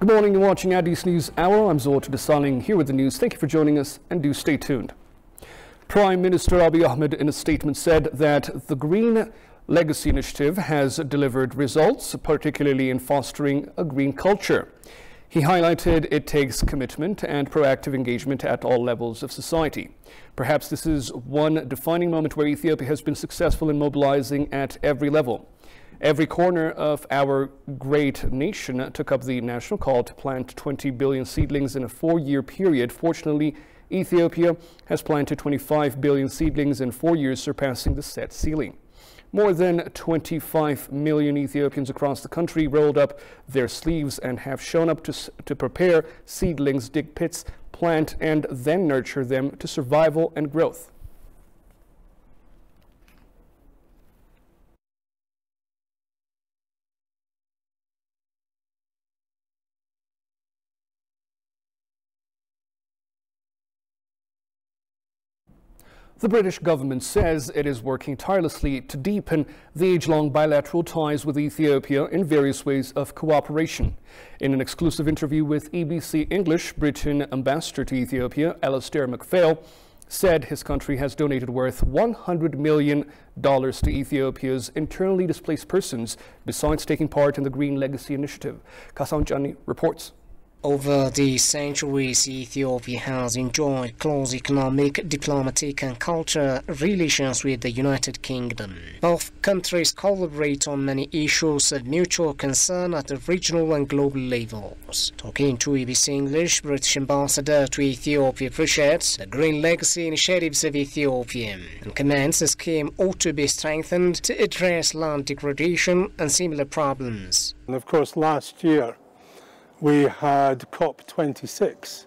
Good morning, you're watching Addis News Hour. I'm Zor Desalegn here with the news. Thank you for joining us and do stay tuned. Prime Minister Abiy Ahmed in a statement said that the Green Legacy Initiative has delivered results, particularly in fostering a green culture. He highlighted it takes commitment and proactive engagement at all levels of society. Perhaps this is one defining moment where Ethiopia has been successful in mobilizing at every level. Every corner of our great nation took up the national call to plant 20 billion seedlings in a 4-year period. Fortunately, Ethiopia has planted 25 billion seedlings in 4 years, surpassing the set ceiling. More than 25 million Ethiopians across the country rolled up their sleeves and have shown up to prepare seedlings, dig pits, plant, and then nurture them to survival and growth. The British government says it is working tirelessly to deepen the age-long bilateral ties with Ethiopia in various ways of cooperation. In an exclusive interview with EBC English, Britain Ambassador to Ethiopia, Alastair MacPhail, said his country has donated worth $100 million to Ethiopia's internally displaced persons, besides taking part in the Green Legacy Initiative. Kasan Jani reports. Over the centuries, Ethiopia has enjoyed close economic, diplomatic and cultural relations with the United Kingdom. Both countries collaborate on many issues of mutual concern at the regional and global levels. Talking to EBC English, British Ambassador to Ethiopia appreciates the Green Legacy initiatives of Ethiopia and commends the scheme ought to be strengthened to address land degradation and similar problems. And of course, last year, we had COP26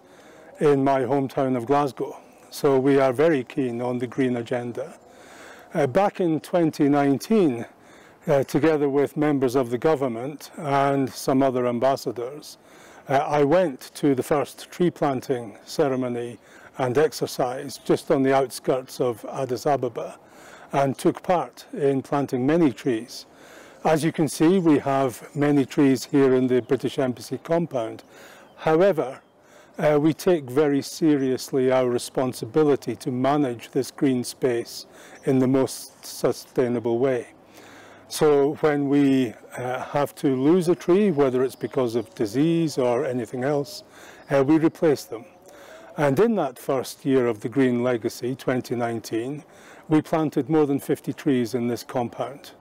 in my hometown of Glasgow, so we are very keen on the green agenda. Back in 2019, together with members of the government and some other ambassadors, I went to the first tree planting ceremony and exercise just on the outskirts of Addis Ababa and took part in planting many trees. As you can see, we have many trees here in the British Embassy compound. However, we take very seriously our responsibility to manage this green space in the most sustainable way. So when we have to lose a tree, whether it's because of disease or anything else, we replace them. And in that first year of the Green Legacy, 2019, we planted more than 50 trees in this compound.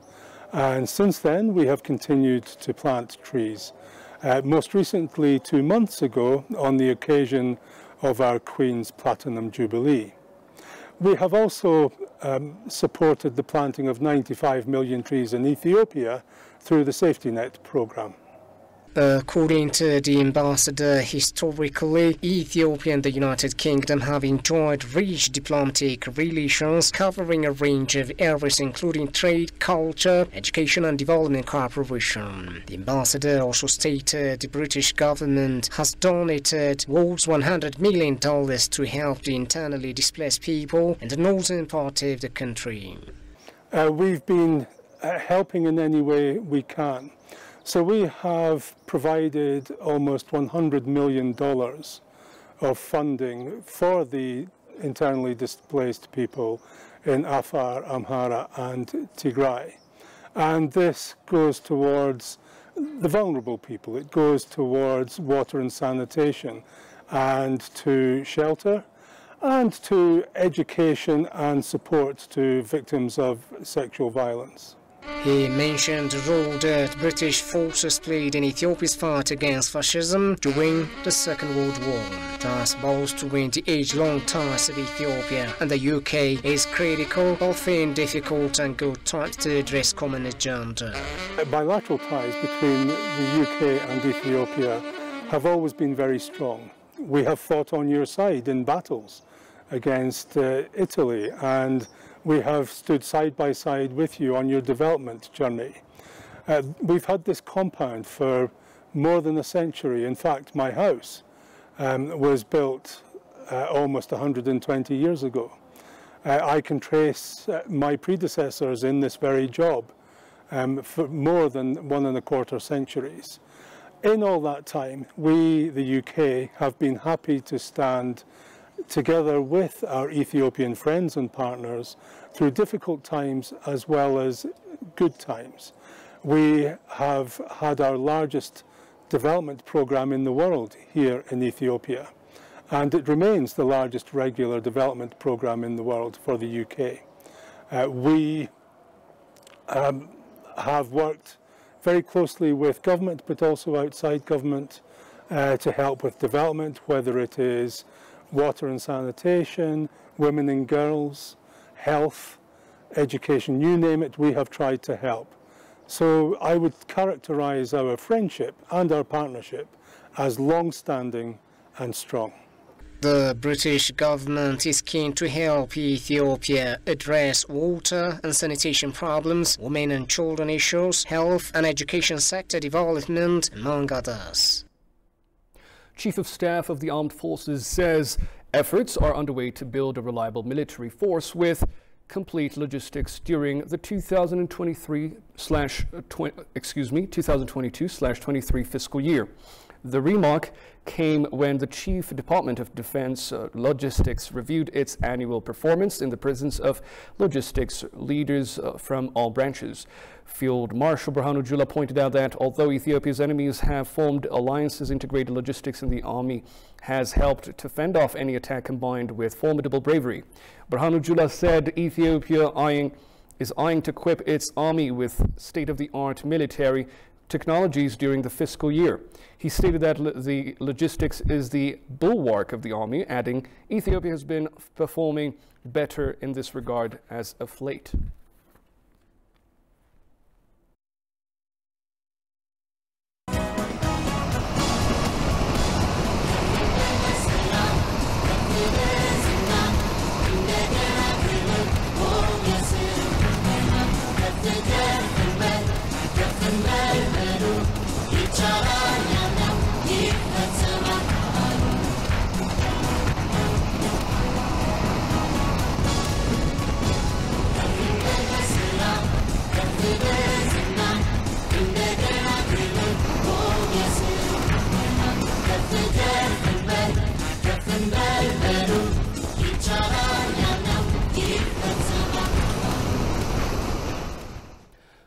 And since then, we have continued to plant trees. Most recently, 2 months ago, on the occasion of our Queen's Platinum Jubilee. We have also supported the planting of 95 million trees in Ethiopia through the Safety Net programme. According to the ambassador, historically, Ethiopia and the United Kingdom have enjoyed rich diplomatic relations covering a range of areas including trade, culture, education and development cooperation. The ambassador also stated the British government has donated $100 million to help the internally displaced people in the northern part of the country. We've been helping in any way we can. So we have provided almost $100 million of funding for the internally displaced people in Afar, Amhara and Tigray. And this goes towards the vulnerable people. It goes towards water and sanitation and to shelter and to education and support to victims of sexual violence. He mentioned the role that British forces played in Ethiopia's fight against fascism during the Second World War. Thus, bolstering the age-long ties of Ethiopia and the UK is critical, both in difficult and good times, to address common agenda. Bilateral ties between the UK and Ethiopia have always been very strong. We have fought on your side in battles against Italy, and we have stood side by side with you on your development journey. We've had this compound for more than a century. In fact, my house was built almost 120 years ago. I can trace my predecessors in this very job for more than 1¼ centuries. In all that time, we, the UK, have been happy to stand together with our Ethiopian friends and partners through difficult times as well as good times. We have had our largest development programme in the world here in Ethiopia, and it remains the largest regular development programme in the world for the UK. We have worked very closely with government, but also outside government, to help with development, whether it is water and sanitation, women and girls, health, education, you name it, we have tried to help. So I would characterize our friendship and our partnership as long-standing and strong. The British government is keen to help Ethiopia address water and sanitation problems, women and children issues, health and education sector development, among others. Chief of Staff of the Armed Forces says efforts are underway to build a reliable military force with complete logistics during the 2022/23 fiscal year. The remark came when the Chief Department of Defense Logistics reviewed its annual performance in the presence of logistics leaders from all branches. Field Marshal Birhanu Jula pointed out that although Ethiopia's enemies have formed alliances, integrated logistics in the army has helped to fend off any attack combined with formidable bravery. Birhanu Jula said Ethiopia is eyeing to equip its army with state-of-the-art military technologies during the fiscal year. He stated that the logistics is the bulwark of the army, adding Ethiopia has been performing better in this regard as of late.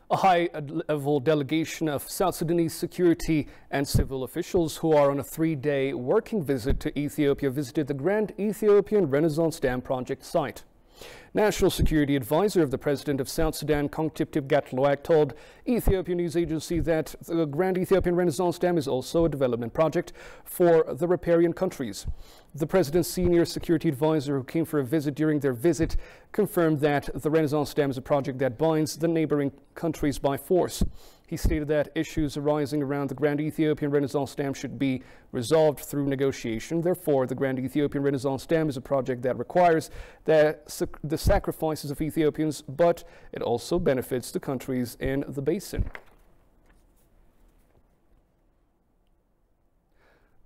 A high-level delegation of South Sudanese security and civil officials who are on a 3-day working visit to Ethiopia visited the Grand Ethiopian Renaissance Dam project site. National Security Advisor of the President of South Sudan, Kongtiptip Gatloak, told Ethiopian news agency that the Grand Ethiopian Renaissance Dam is also a development project for the riparian countries. The President's senior security advisor, who came for a visit during their visit, confirmed that the Renaissance Dam is a project that binds the neighboring countries by force. He stated that issues arising around the Grand Ethiopian Renaissance Dam should be resolved through negotiation. Therefore, the Grand Ethiopian Renaissance Dam is a project that requires the sacrifices of Ethiopians, but it also benefits the countries in the basin.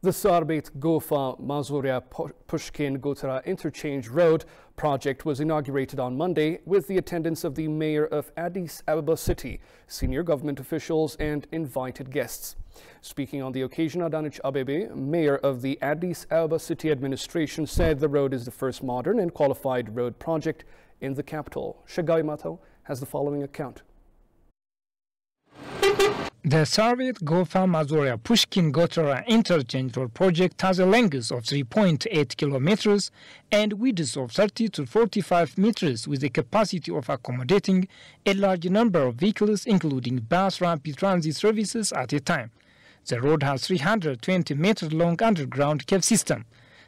The Sarbet Gofa Mazoria Pushkin Gotara Interchange Road project was inaugurated on Monday with the attendance of the mayor of Addis Ababa City, senior government officials and invited guests. Speaking on the occasion, Adanich Abebe, mayor of the Addis Ababa City administration, said the road is the first modern and qualified road project in the capital. Shagai Mato has the following account. The Sarbet Gofa Mazoria Pushkin Gotara Interchange Road project has a length of 3.8 kilometers and width of 30 to 45 meters with a capacity of accommodating a large number of vehicles, including bus rapid transit services at a time. The road has 320-meter long underground cave system.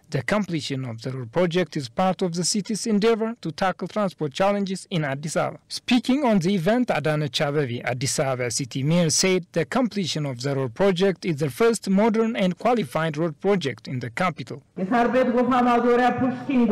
The completion of the road project is part of the city's endeavor to tackle transport challenges in Addis Ababa. Speaking on the event, Adanech Abebe, Addis Ababa City Mayor, said the completion of the road project is the first modern and qualified road project in the capital. The Sarbet Gofa Mazoria Pushkin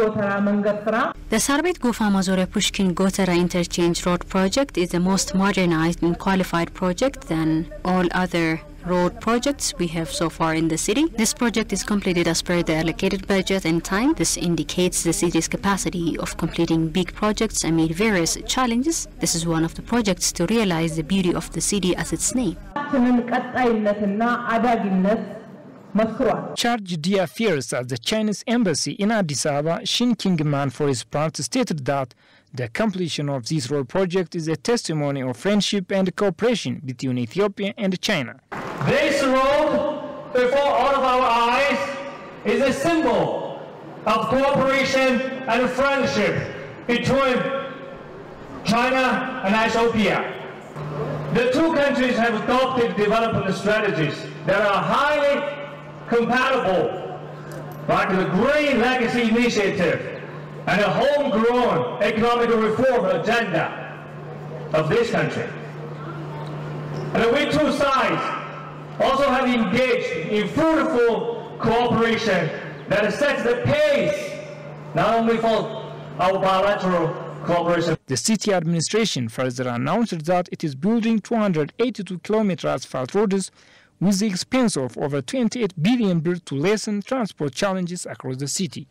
Gotara Interchange Road project is the most modernized and qualified project than all other road projects we have so far in the city. This project is completed as per the allocated budget and time. This indicates the city's capacity of completing big projects amid various challenges. This is one of the projects to realize the beauty of the city as its name. Chargé d'affaires at the Chinese embassy in Addis Ababa, Shin King-man, for his part, stated that the completion of this road project is a testimony of friendship and cooperation between Ethiopia and China. This road, before all of our eyes, is a symbol of cooperation and friendship between China and Ethiopia. The two countries have adopted development strategies that are highly compatible, like the Green Legacy Initiative and the homegrown economic reform agenda of this country. And we two sides also have engaged in fruitful cooperation that sets the pace not only for our bilateral cooperation. The city administration further announced that it is building 282-kilometer asphalt roads with the expense of over 28 billion birr to lessen transport challenges across the city.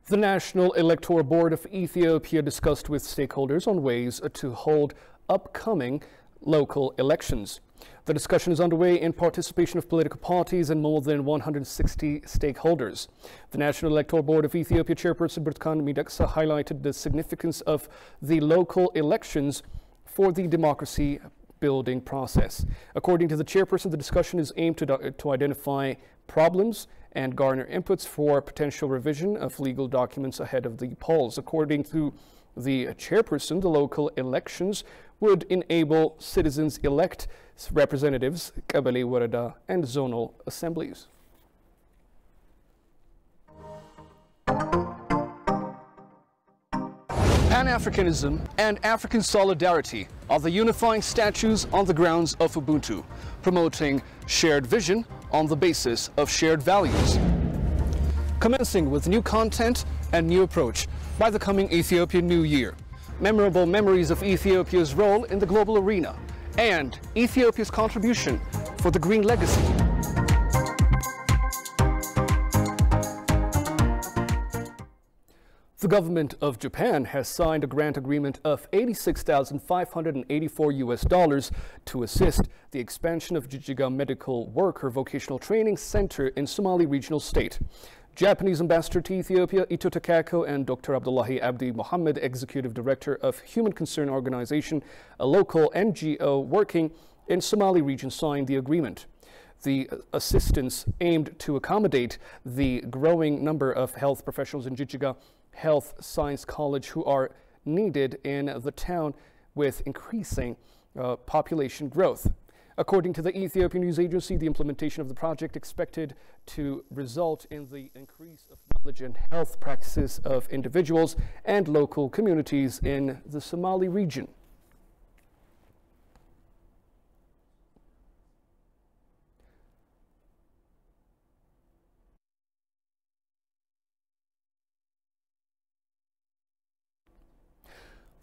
The National Electoral Board of Ethiopia discussed with stakeholders on ways to hold upcoming local elections. The discussion is underway in participation of political parties and more than 160 stakeholders. The National Electoral Board of Ethiopia chairperson Birtukan Mideksa highlighted the significance of the local elections for the democracy building process. According to the chairperson, the discussion is aimed to identify problems and garner inputs for potential revision of legal documents ahead of the polls. According to the chairperson, the local elections would enable citizens elect representatives, Kabale, Warada, and zonal assemblies. Pan-Africanism and African solidarity are the unifying statues on the grounds of Ubuntu, promoting shared vision on the basis of shared values. Commencing with new content and new approach by the coming Ethiopian New Year, memorable memories of Ethiopia's role in the global arena, and Ethiopia's contribution for the green legacy. The government of Japan has signed a grant agreement of $86,584 to assist the expansion of Jijjiga Medical Worker Vocational Training Center in Somali Regional State. Japanese Ambassador to Ethiopia Ito Takako and Dr. Abdullahi Abdi Mohammed, Executive Director of Human Concern Organization, a local NGO working in Somali region, signed the agreement. The assistance aimed to accommodate the growing number of health professionals in Jijjiga Health Science College who are needed in the town with increasing population growth. According to the Ethiopian news agency, the implementation of the project expected to result in the increase of knowledge and health practices of individuals and local communities in the Somali region.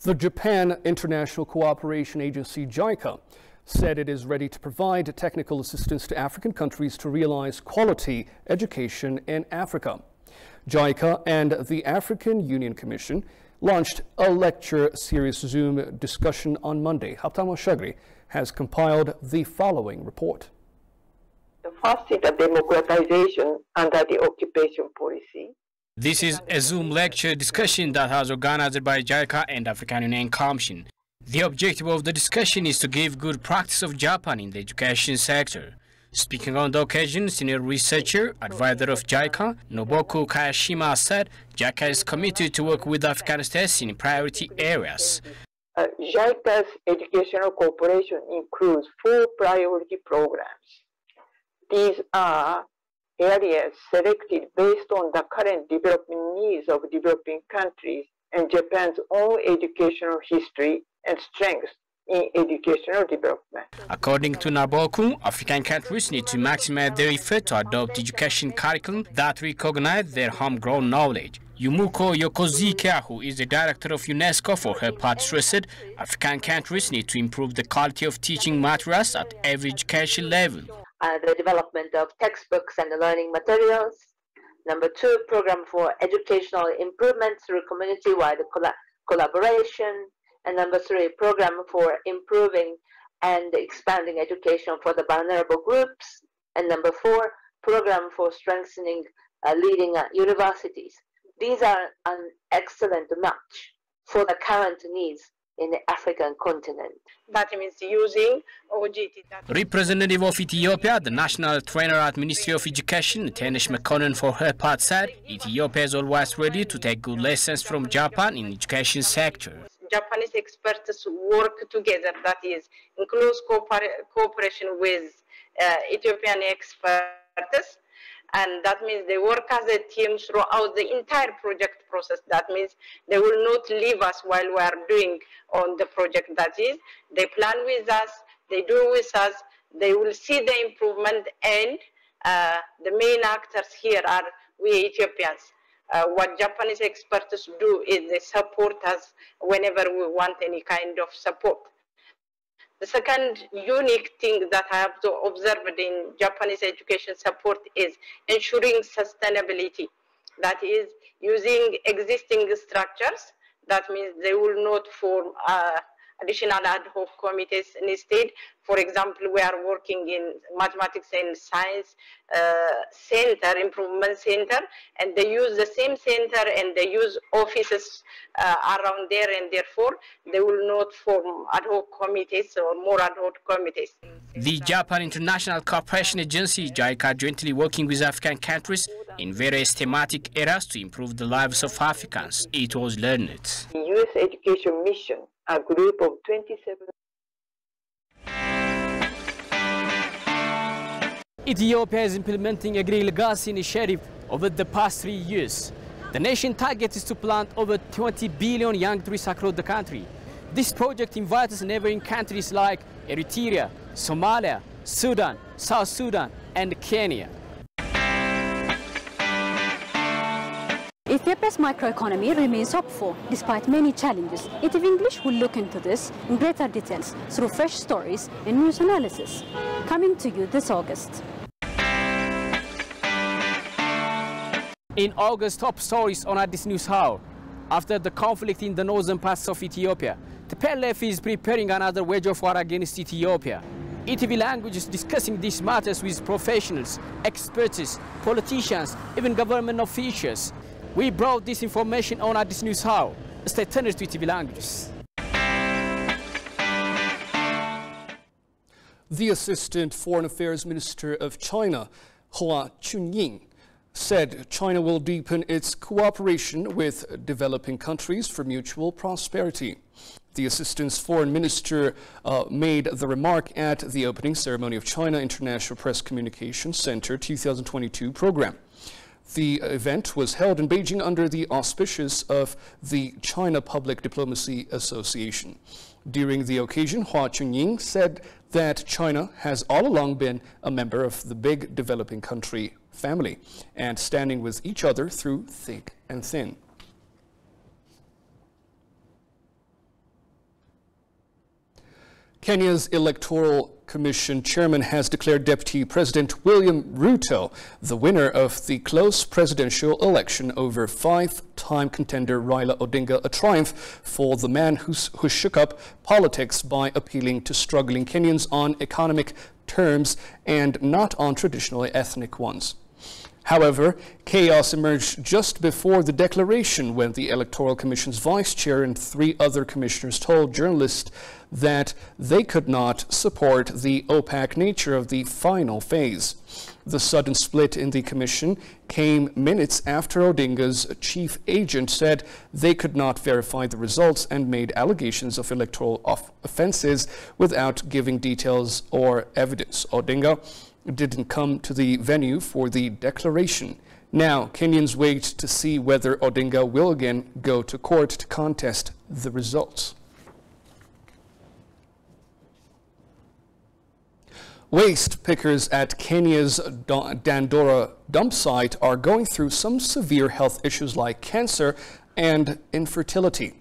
The Japan International Cooperation Agency, JICA, said it is ready to provide technical assistance to African countries to realize quality education in Africa. JICA and the African Union Commission launched a lecture series Zoom discussion on Monday. Haptama Shagri has compiled the following report. The first is the democratization under the occupation policy. This is a Zoom lecture discussion that has organized by JICA and African Union Commission. The objective of the discussion is to give good practice of Japan in the education sector. Speaking on the occasion, senior researcher, advisor of JICA, Noboku Kayashima, said JICA is committed to work with African states in priority areas. JICA's educational cooperation includes 4 priority programs. These are areas selected based on the current development needs of developing countries and Japan's own educational history and strengths in educational development. According to Naboku, African countries need to maximize their effort to adopt education curriculum that recognize their homegrown knowledge. Yumuko Yokozika, who is the director of UNESCO, for her part stressed African countries need to improve the quality of teaching materials at every education level. The development of textbooks and the learning materials. Number 2, program for educational improvement through community-wide collaboration. And number 3, program for improving and expanding education for the vulnerable groups. And number 4, program for strengthening leading universities. These are an excellent match for the current needs in the African continent. That means using OGT. Representative of Ethiopia, the national trainer at Ministry of Education, Tenesh McConnell, for her part said Ethiopia is always ready to take good lessons from Japan in education sector. Japanese experts work together, that is, in close cooperation with Ethiopian experts, and that means they work as a team throughout the entire project process. That means they will not leave us while we are doing on the project. That is, they plan with us, they do with us, they will see the improvement, and the main actors here are we Ethiopians. What Japanese experts do is they support us whenever we want any kind of support. The second unique thing that I have to observe in Japanese education support is ensuring sustainability. That is, using existing structures. That means they will not form additional ad hoc committees. Instead, for example, we are working in mathematics and science center, improvement center, and they use the same center and they use offices around there, and therefore they will not form ad hoc committees or more ad hoc committees. The Japan International Cooperation Agency, JICA, jointly working with African countries in various thematic areas to improve the lives of Africans, it was learned. The U.S. Education Mission, a group of 27. Ethiopia is implementing a green legacy initiative over the past 3 years. The nation target is to plant over 20 billion young trees across the country. This project invites neighboring countries like Eritrea, Somalia, Sudan, South Sudan, and Kenya. Ethiopia's microeconomy remains hopeful despite many challenges. ETV English will look into this in greater details through fresh stories and news analysis. Coming to you this August. In August, top stories on Addis News Hour. After the conflict in the northern parts of Ethiopia, TPLF is preparing another wage of war against Ethiopia. ETV Language is discussing these matters with professionals, experts, politicians, even government officials. We brought this information on Addis News Hour. Stay tuned to ETV Languages. The Assistant Foreign Affairs Minister of China, Hua Chunying, said China will deepen its cooperation with developing countries for mutual prosperity. The Assistant Foreign Minister made the remark at the opening ceremony of China International Press Communication Center 2022 program. The event was held in Beijing under the auspices of the China Public Diplomacy Association. During the occasion, Hua Chunying said that China has all along been a member of the big developing country family and standing with each other through thick and thin. Kenya's Electoral Commission chairman has declared Deputy President William Ruto the winner of the close presidential election over five-time contender Raila Odinga, a triumph for the man who shook up politics by appealing to struggling Kenyans on economic terms and not on traditionally ethnic ones. However, chaos emerged just before the declaration when the Electoral Commission's vice chair and 3 other commissioners told journalists that they could not support the opaque nature of the final phase. The sudden split in the commission came minutes after Odinga's chief agent said they could not verify the results and made allegations of electoral offenses without giving details or evidence. Odinga didn't come to the venue for the declaration. Now, Kenyans wait to see whether Odinga will again go to court to contest the results. Waste pickers at Kenya's Dandora dump site are going through some severe health issues like cancer and infertility.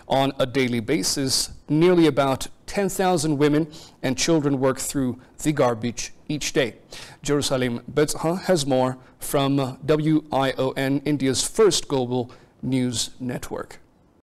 On a daily basis, nearly about 10,000 women and children work through the garbage each day. Jerusalem Bezha has more from WION, India's first global news network.